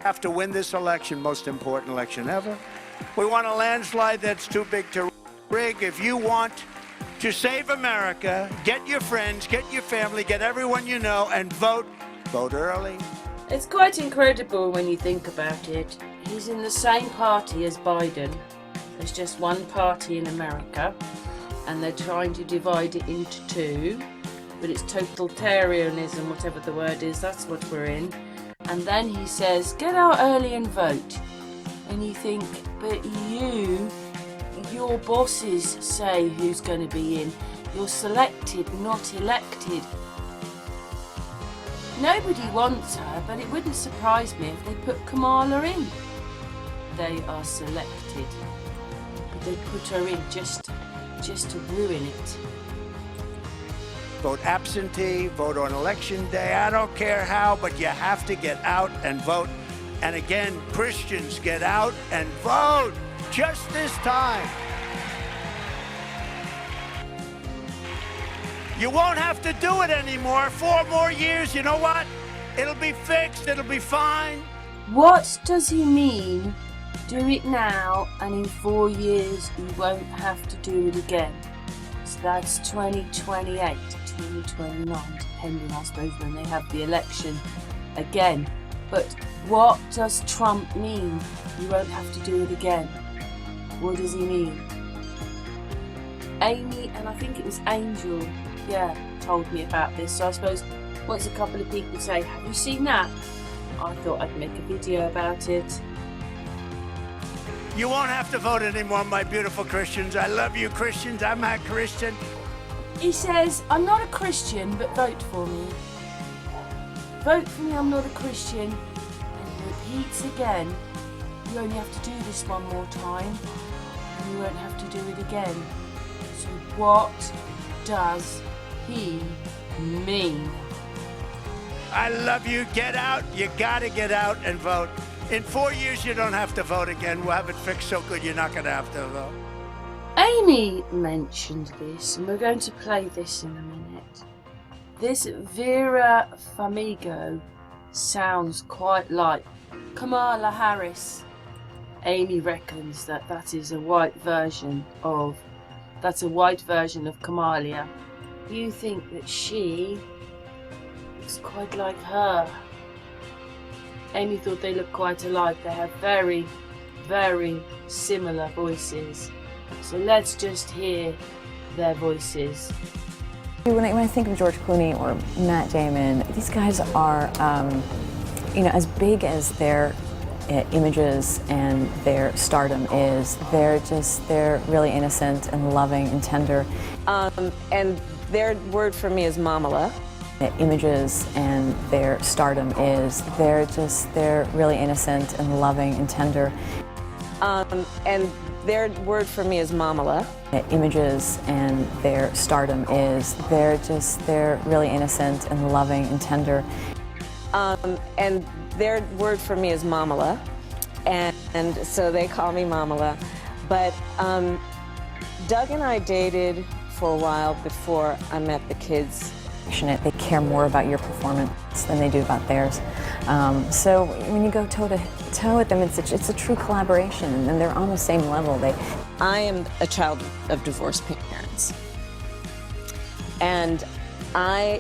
have to win this election, most important election ever. We want a landslide that's too big to rig. If you want to save America, get your friends, get your family, get everyone you know, and vote. Vote early. It's quite incredible when you think about it. He's in the same party as Biden. There's just one party in America, and they're trying to divide it into two. But it's totalitarianism, whatever the word is, that's what we're in. And then he says, get out early and vote. And you think, but your bosses say who's going to be in. You're selected, not elected. Nobody wants her, but it wouldn't surprise me if they put Kamala in. They are selected. But they put her in just to ruin it. Vote absentee, vote on election day. I don't care how, but you have to get out and vote. And again, Christians, get out and vote just this time. You won't have to do it anymore. 4 more years, you know what? It'll be fixed, it'll be fine. What does he mean? Do it now, and in 4 years you won't have to do it again. So that's 2028, 2029, depending, I suppose, when they have the election again. But what does Trump mean? You won't have to do it again. What does he mean? Amy, and I think it was Angel, told me about this. So I suppose once a couple of people say, have you seen that? I thought I'd make a video about it. You won't have to vote anymore, my beautiful Christians. I love you, Christians. I'm a Christian. He says, I'm not a Christian, but vote for me. Vote for me, I'm not a Christian. And he repeats again, you only have to do this one more time, and you won't have to do it again. So what does he mean? I love you. Get out. You gotta get out and vote. In 4 years, you don't have to vote again. We'll have it fixed so good you're not gonna have to vote. Amy mentioned this, and we're going to play this in a minute. This Vera Farmiga sounds quite like Kamala Harris. Amy reckons that is a white version of Kamala. You think that she looks quite like her. Amy thought they looked quite alike. They have very, very similar voices. So let's just hear their voices. When I think of George Clooney or Matt Damon, these guys are, as big as their images and their stardom is, they're really innocent and loving and tender. And their word for me is mamala. The images and their stardom is, they're really innocent and loving and tender. And their word for me is mamala. The images and their stardom is, they're really innocent and loving and tender. And their word for me is mamala. And so they call me mamala. But Doug and I dated for a while before I met the kids. They care more about your performance than they do about theirs. So when you go toe to toe with them, it's a true collaboration, and they're on the same level. I am a child of divorced parents, and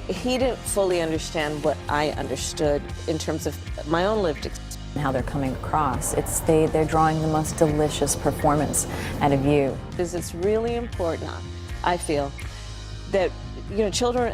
he didn't fully understand what I understood in terms of my own lived experience. How they're coming across, they're drawing the most delicious performance out of you. Because it's really important, I feel, that children